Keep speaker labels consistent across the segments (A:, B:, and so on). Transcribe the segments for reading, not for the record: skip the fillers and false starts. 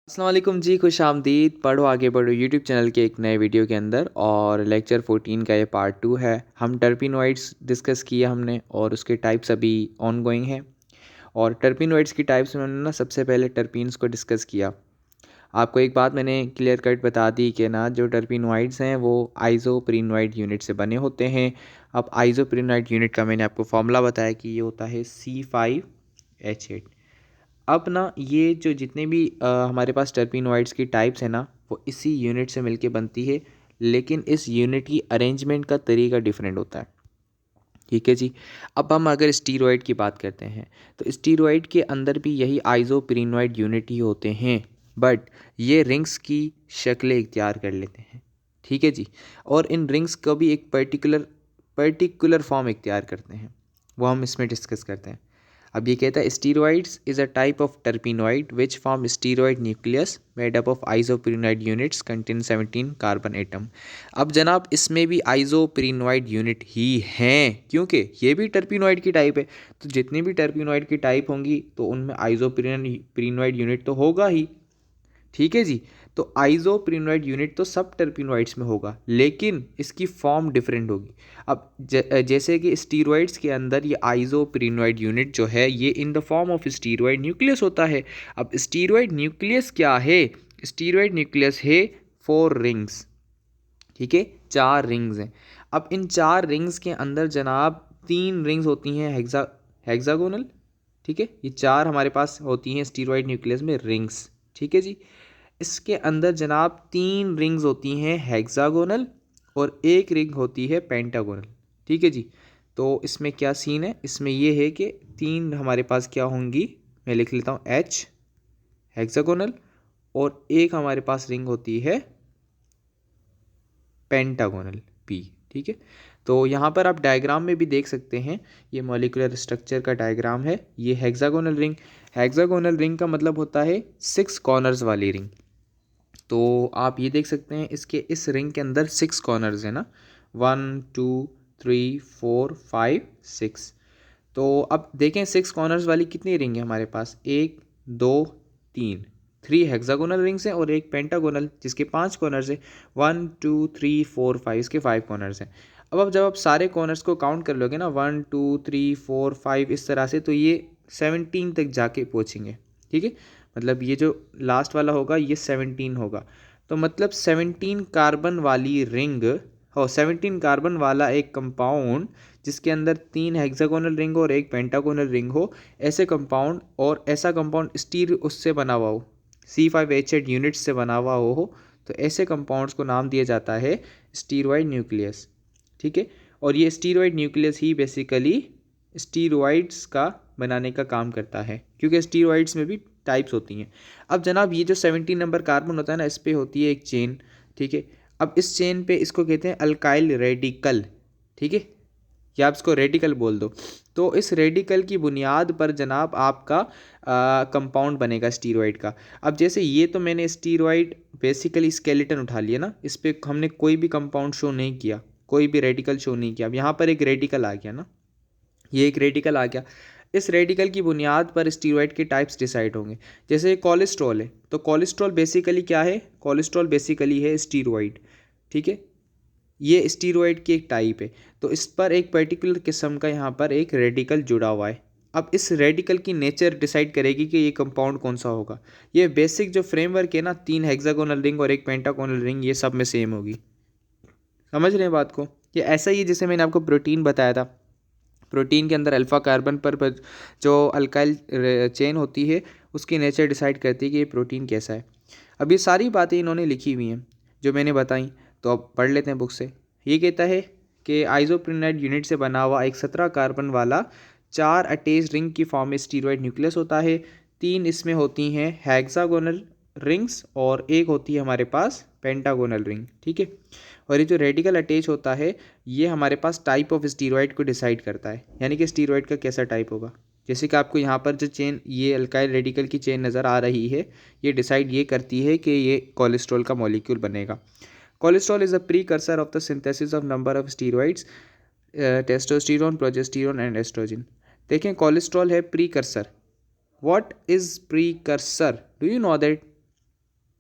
A: अस्सलाम वालेकुम जी, खुश आमदीद। पढ़ो आगे बढ़ो यूट्यूब चैनल के एक नए वीडियो के अंदर। और लेक्चर 14 का ये पार्ट 2 है। हम टर्पिनोइड्स डिस्कस किया हमने और उसके टाइप्स अभी ऑन गोइंग हैं। और टर्पिनोइड्स की टाइप्स में हमने ना सबसे पहले टर्पीन्स को डिस्कस किया। आपको एक बात मैंने क्लियर कट बता दी कि ना जो टर्पिनोइड्स हैं वो आइसोप्रीनोइड यूनिट से बने होते हैं। अब आइसोप्रीनोइड यूनिट का मैंने आपको फॉर्मूला बताया कि ये होता है C5H8। अब ना ये जो जितने भी हमारे पास टर्पिनोइड्स की टाइप्स हैं ना वो इसी यूनिट से मिलके बनती है, लेकिन इस यूनिट की अरेंजमेंट का तरीका डिफरेंट होता है। ठीक है जी। अब हम अगर स्टीरॉयड की बात करते हैं तो स्टीरॉयड के अंदर भी यही आइसोप्रीनोइड यूनिट ही होते हैं, बट ये रिंग्स की शक्लें इख्तियार कर लेते हैं। ठीक है जी। और इन रिंग्स का भी एक पर्टिकुलर फॉर्म इख्तियार करते हैं, वो हम इसमें डिस्कस करते हैं। अब ये कहता है steroids is a type of terpenoid which form steroid nucleus made up of isoprenoid units contain 17 carbon atom. अब जनाब इसमें भी आइसोप्रीनोइड यूनिट ही हैं, क्योंकि ये भी टर्पिनोइड की टाइप है। तो जितनी भी टर्पिनोइड की टाइप होंगी तो उनमें आइसोप्रीनोइड यूनिट तो होगा ही। ठीक है जी। तो आइसोप्रीनोइड यूनिट तो सब टर्पिनोइड्स में होगा, लेकिन इसकी फॉर्म डिफरेंट होगी। अब जैसे कि स्टीरॉइड्स के अंदर ये आइसोप्रीनोइड यूनिट जो है ये in the form of steroid nucleus होता है। अब स्टीरॉइड न्यूक्लियस क्या है? स्टीरॉइड न्यूक्लियस है 4 रिंग्स। ठीक है, 4 रिंग्स हैं। अब इन 4 रिंग्स के अंदर जनाब 3 रिंग्स होती हैं हेक्सागोनल। ठीक है, ये 4 हमारे पास होती हैं स्टीरॉइड न्यूक्लियस में रिंग्स। ठीक है जी। इसके अंदर जनाब 3 रिंग्स होती हैं हेक्सागोनल और एक रिंग होती है पेंटागोनल। ठीक है जी। तो इसमें क्या सीन है? इसमें ये है कि 3 हमारे पास क्या होंगी, मैं लिख लेता हूँ H हेक्सागोनल, और एक हमारे पास रिंग होती है पेंटागोनल P। ठीक है। तो यहाँ पर आप डायग्राम में भी देख सकते हैं, ये मॉलिक्यूलर स्ट्रक्चर का डायग्राम है। ये हेक्सागोनल रिंग का मतलब होता है 6 कॉर्नर्स वाली रिंग। तो आप ये देख सकते हैं इसके इस रिंग के अंदर 6 कॉर्नर्स हैं ना, 1 2 3 4 5 6। तो अब देखें 6 कॉर्नर्स वाली कितनी रिंग है हमारे पास, 1 2 3। 3 हेक्सागोनल रिंग्स हैं और एक पेंटागोनल जिसके 5 कॉर्नर्स है। 1 2 3 4 5, इसके 5 कॉर्नर्स हैं। अब जब आप सारे कॉर्नर्स को काउंट कर लोगे ना, 1 2 3 4 5 इस तरह से, तो ये 17 तक जाके पहुँचेंगे। ठीक है, मतलब ये जो लास्ट वाला होगा ये 17 होगा। तो मतलब 17 कार्बन वाली रिंग हो, 17 कार्बन वाला एक कंपाउंड जिसके अंदर 3 हेक्सागोनल रिंग और एक पेंटागोनल रिंग हो, ऐसे कंपाउंड, और ऐसा कंपाउंड स्टील उससे बना हुआ हो, C5H8 यूनिट से बना हुआ हो, तो ऐसे कंपाउंड्स को नाम दिया जाता है स्टीरॉयड न्यूक्लियस। ठीक है। और ये स्टीरॉयड न्यूक्लियस ही बेसिकली स्टीरॉइड्स का बनाने का काम करता है, क्योंकि स्टीरॉइड्स में भी टाइप्स होती हैं। अब जनाब ये जो 17 नंबर कार्बन होता है ना, इस पे होती है एक चेन। ठीक है। अब इस चेन पे इसको कहते हैं अल्काइल रेडिकल। ठीक है, या आप इसको रेडिकल बोल दो। तो इस रेडिकल की बुनियाद पर जनाब आपका कंपाउंड बनेगा स्टीरॉयड का। अब जैसे ये तो मैंने स्टीरॉयड बेसिकली स्केलेटन उठा लिया ना, इस पर हमने कोई भी कंपाउंड शो नहीं किया, कोई भी रेडिकल शो नहीं किया। अब यहाँ पर एक रेडिकल आ गया ना, ये एक रेडिकल आ गया। इस रेडिकल की बुनियाद पर स्टीरॉयड के टाइप्स डिसाइड होंगे। जैसे कोलेस्ट्रॉल है, तो कोलेस्ट्रॉल बेसिकली क्या है? कोलेस्ट्रॉल बेसिकली है स्टीरॉयड। ठीक है, ये स्टीरॉयड की एक टाइप है। तो इस पर एक पर्टिकुलर किस्म का यहाँ पर एक रेडिकल जुड़ा हुआ है। अब इस रेडिकल की नेचर डिसाइड करेगी कि ये कंपाउंड कौन सा होगा। ये बेसिक जो फ्रेमवर्क है ना, 3 हेक्सागोनल रिंग और एक पेंटागोनल रिंग, ये सब में सेम होगी। समझ रहे हैं बात को? ये ऐसा ही है जैसे मैंने आपको प्रोटीन बताया था। प्रोटीन के अंदर अल्फ़ा कार्बन पर जो अल्काइल चेन होती है उसकी नेचर डिसाइड करती है कि ये प्रोटीन कैसा है। अब ये सारी बातें इन्होंने लिखी हुई हैं जो मैंने बताई, तो अब पढ़ लेते हैं बुक से। ये कहता है कि आइसोप्रीनाइड यूनिट से बना हुआ एक 17 कार्बन वाला 4 अटैच रिंग की फॉर्म में स्टीरॉयड न्यूक्लियस होता है। 3 इसमें होती हैं हेक्सागोनल रिंग्स और एक होती है हमारे पास पेंटागोनल रिंग। ठीक है। और ये जो रेडिकल अटैच होता है ये हमारे पास टाइप ऑफ स्टीरॉयड को डिसाइड करता है, यानी कि स्टीरॉयड का कैसा टाइप होगा। जैसे कि आपको यहाँ पर जो चेन, ये अल्काइल रेडिकल की चेन नज़र आ रही है, ये डिसाइड ये करती है कि ये कोलेस्ट्रॉल का मॉलिक्यूल बनेगा। Cholesterol is a precursor of the synthesis of number of steroids, testosterone, progesterone and estrogen. देखें, कोलेस्ट्रॉल है precursor. What is precursor? Do you know that?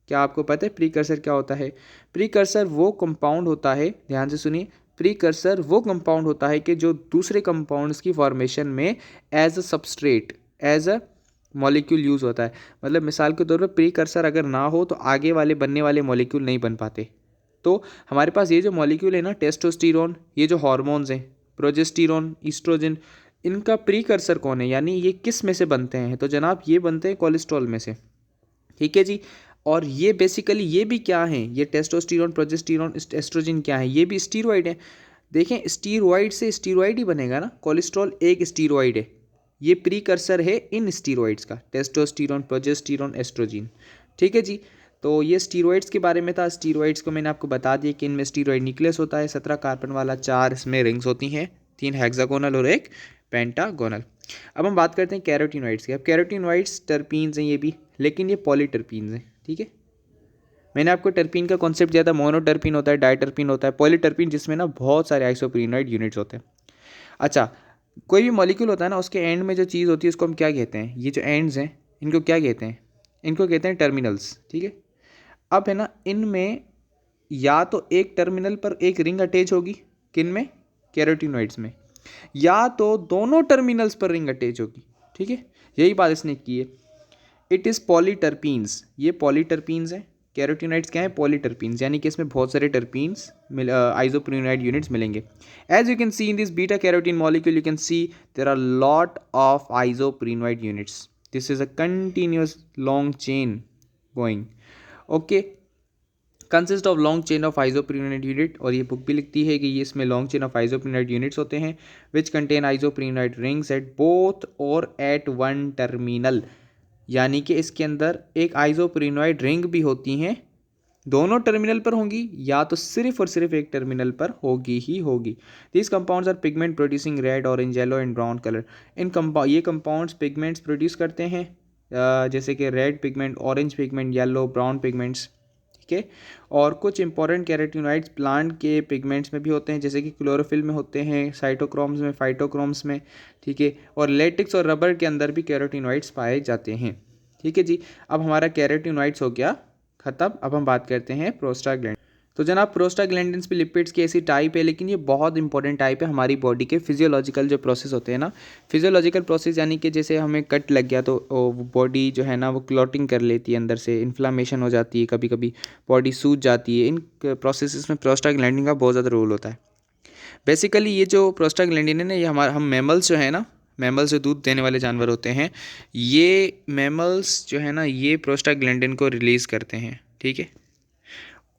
A: क्या आपको पता है प्रीकर्सर क्या होता है? प्रीकर्सर वो कंपाउंड होता है, ध्यान से सुनिए, प्रीकर्सर वो कंपाउंड होता है कि जो दूसरे कंपाउंड्स की फॉर्मेशन में as a substrate, as a molecule use होता है। मतलब मिसाल के तौर पर प्रीकर्सर अगर ना हो तो आगे वाले बनने वाले मॉलिक्यूल नहीं बन पाते। तो हमारे पास ये जो मॉलिक्यूल है ना, टेस्टोस्टेरोन, ये जो हार्मोन्स हैं, प्रोजेस्टेरोन, ईस्ट्रोजन, इनका प्रीकर्सर कौन है, यानी ये किस में से बनते हैं? तो जनाब ये बनते हैं कोलेस्ट्रॉल में से। ठीक है जी। और ये बेसिकली ये भी क्या हैं, ये टेस्टोस्टेरोन, प्रोजेस्टेरोन, एस्ट्रोजन क्या है? ये भी स्टीरॉयड है। देखें, स्टीरॉयड से स्टीरॉयड ही बनेगा ना, कोलेस्ट्रॉल एक स्टीरॉयड है। ये प्रीकर्सर है इन स्टीरॉयड्स का, टेस्टोस्टेरोन, प्रोजेस्टेरोन, एस्ट्रोजन। ठीक है जी। तो ये स्टीरॉयड्स के बारे में था। स्टीरॉयड्स को मैंने आपको बता दिया कि इनमें स्टीरॉयड न्यूक्लियस होता है 17 कार्बन वाला, 4 इसमें रिंग्स होती हैं, 3 हेक्सागोनल और 1 पेंटागोनल। अब हम बात करते हैं कैरोटीनॉइड्स की। अब कैरोटीनॉइड्स टर्पीन्स हैं ये भी, लेकिन ये पॉलीटर्पीन्स हैं। ठीक है, मैंने आपको टर्पीन का कॉन्सेप्ट दिया था, मोनोटर्पीन होता है, डायटर्पीन होता है, पॉलीटर्पीन जिसमें ना बहुत सारे आइसोप्रीनोइड यूनिट्स होते हैं। अच्छा, कोई भी मॉलिक्यूल होता है ना, उसके एंड में जो चीज़ होती है उसको हम क्या कहते हैं? ये जो एंड्स हैं इनको क्या कहते हैं? इनको कहते हैं टर्मिनल्स। ठीक है, अब है ना, इनमें या तो एक टर्मिनल पर एक रिंग अटैच होगी, किन में? कैरोटीनॉइड्स में, या तो दोनों टर्मिनल्स पर रिंग अटैच होगी। ठीक है, यही बात इसने की है। इट इज़ पॉलीटर्पीन्स, ये पॉलीटर्पीन्स हैं। कैरोटीनॉइड्स क्या है? पॉलीटर्पीन्स, यानी कि इसमें बहुत सारे टर्पीन्स आइसोप्रीनोइड यूनिट्स मिलेंगे। As you can see in this beta carotene molecule, you can see there are lot of isoprenoid units. This is a continuous long chain going. Okay, consist of long chain of isoprenoid unit, और ये book भी लिखती है कि ये इसमें long chain of isoprenoid units होते हैं which contain isoprenoid rings at both और एट वन टर्मिनल। यानी कि इसके अंदर एक आइसोप्रीनोइड रिंग भी होती हैं, दोनों टर्मिनल पर होंगी या तो सिर्फ और सिर्फ एक टर्मिनल पर होगी ही होगी। These compounds are pigment producing red, orange, yellow and brown colour. ये कंपाउंड्स पिगमेंट्स प्रोड्यूस करते हैं, जैसे कि red pigment, orange pigment, yellow, brown pigments. ठीक है, और कुछ इंपॉर्टेंट कैरोटीनॉइड्स प्लांट के पिगमेंट्स में भी होते हैं, जैसे कि क्लोरोफिल में होते हैं, साइटोक्रोम्स में, फाइटोक्रोम्स में। ठीक है, और लेटेक्स और रबर के अंदर भी कैरोटीनॉइड्स पाए जाते हैं। ठीक है जी, अब हमारा कैरोटीनॉइड्स हो गया ख़त्म। अब हम बात करते हैं प्रोस्टाग्लैंड। तो जनाब, प्रोस्टाग्लैंडिन्स भी लिपिड्स की ऐसी टाइप है, लेकिन ये बहुत इंपॉर्टेंट टाइप है हमारी बॉडी के फिजियोलॉजिकल जो प्रोसेस होते हैं ना, फिजियोलॉजिकल प्रोसेस, यानी कि जैसे हमें कट लग गया तो बॉडी जो है ना वो क्लॉटिंग कर लेती है, अंदर से इन्फ्लामेशन हो जाती है, कभी कभी बॉडी सूज जाती है। इन प्रोसेस में प्रोस्टाग्लैंडिन का बहुत ज़्यादा रोल होता है। बेसिकली ये जो प्रोस्टाग्लैंडिन है ना, ये हमारा हम मैमल्स जो है ना, मैमल्स जो दूध देने वाले जानवर होते हैं, ये मैमल्स जो है ना ये प्रोस्टाग्लैंडिन को रिलीज़ करते हैं। ठीक है,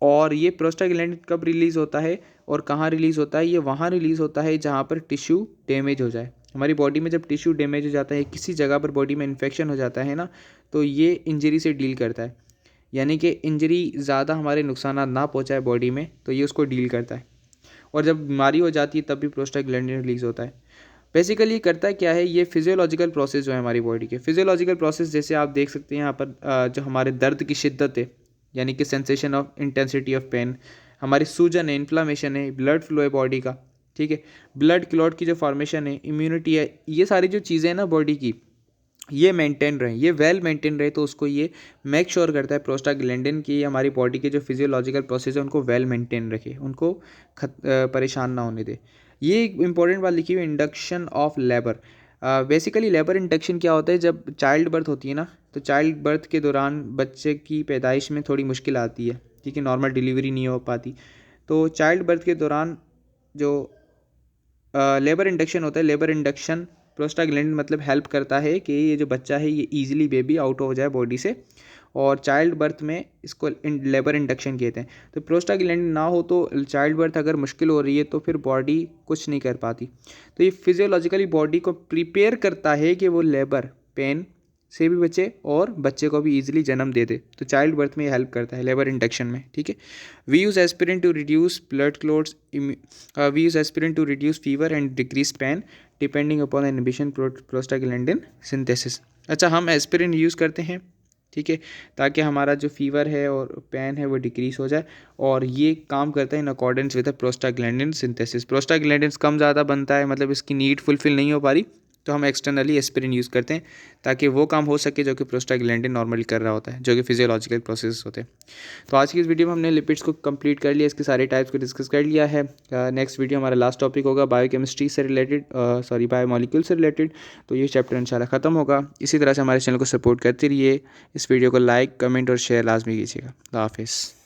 A: और ये प्रोस्टाग्लैंडिन कब रिलीज़ होता है और कहाँ रिलीज़ होता है? ये वहाँ रिलीज़ होता है जहाँ पर टिश्यू डैमेज हो जाए। हमारी बॉडी में जब टिश्यू डैमेज हो जाता है, किसी जगह पर बॉडी में इन्फेक्शन हो जाता है ना, तो ये इंजरी से डील करता है। यानी कि इंजरी ज़्यादा हमारे नुकसान ना पहुँचाए बॉडी में, तो ये उसको डील करता है। और जब बीमारी हो जाती है तब भी प्रोस्टाग्लैंडिन रिलीज़ होता है। बेसिकली ये करता है क्या है? ये फिजियोलॉजिकल प्रोसेस जो है हमारी बॉडी के फिजियोलॉजिकल प्रोसेस, जैसे आप देख सकते हैं यहाँ पर जो हमारे दर्द की शिद्दत है, यानी कि sensation of intensity of pain, हमारी सूजन है, इन्फ्लामेशन है, ब्लड फ्लो है बॉडी का। ठीक है, ब्लड क्लॉट की जो फॉर्मेशन है, इम्यूनिटी है, ये सारी जो चीज़ें हैं ना बॉडी की, ये मेंटेन रहे, ये वेल मेंटेन रहे, तो उसको ये मेक श्योर करता है प्रोस्टाग्लैंडिन की हमारी बॉडी के जो फिजियोलॉजिकल प्रोसेस है उनको वेल मेंटेन रखे, उनको परेशान ना होने दे। ये एक इंपॉर्टेंट बात लिखी हुई, induction of labour. Basically labour induction क्या होता है? जब चाइल्ड बर्थ होती है ना, तो चाइल्ड बर्थ के दौरान बच्चे की पैदाइश में थोड़ी मुश्किल आती है। ठीक है, नॉर्मल डिलीवरी नहीं हो पाती, तो चाइल्ड बर्थ के दौरान जो लेबर इंडक्शन होता है, लेबर इंडक्शन प्रोस्टाग्लैंडिन मतलब हेल्प करता है कि ये जो बच्चा है ये ईजिली बेबी आउट हो जाए बॉडी से, और चाइल्ड बर्थ में इसको लेबर इंडक्शन कहते हैं। तो प्रोस्टाग्लैंडिन ना हो तो चाइल्ड बर्थ अगर मुश्किल हो रही है तो फिर बॉडी कुछ नहीं कर पाती। तो ये फिजियोलॉजिकली बॉडी को प्रिपेयर करता है कि वो लेबर पेन से भी बचे और बच्चे को भी ईजिली जन्म दे दे। तो चाइल्ड बर्थ में ये हेल्प करता है लेबर इंडक्शन में। ठीक है, we use aspirin to reduce blood clots, we use aspirin to reduce fever and decrease pain depending upon inhibition prostaglandin synthesis. अच्छा, हम एस्पिरिन यूज़ करते हैं, ठीक है, ताकि हमारा जो फीवर है और पेन है वो डिक्रीज हो जाए, और ये काम करता है in accordance with the prostaglandin synthesis. Prostaglandin कम ज़्यादा बनता है, मतलब इसकी नीड फुलफिल नहीं हो पा रही, तो हम एक्सटर्नली एस्पिरिन यूज़ करते हैं ताकि वो काम हो सके जो कि प्रोस्टाग्लैंडिन नॉर्मली कर रहा होता है, जो कि फिजियोलॉजिकल प्रोसेस होते हैं। तो आज की इस वीडियो में हमने लिपिड्स को कंप्लीट कर लिया, इसके सारे टाइप्स को डिस्कस कर लिया है। नेक्स्ट वीडियो हमारा लास्ट टॉपिक होगा बायोकेमिस्ट्री से रिलेटेड, बायोमोलिक्यूल से रिलेटेड। तो ये चैप्टर इंशाल्लाह ख़त्म होगा। इसी तरह से हमारे चैनल को सपोर्ट करते रहिए। इस वीडियो को लाइक, कमेंट और शेयर लाजमी कीजिएगा। अल्लाह हाफिज़।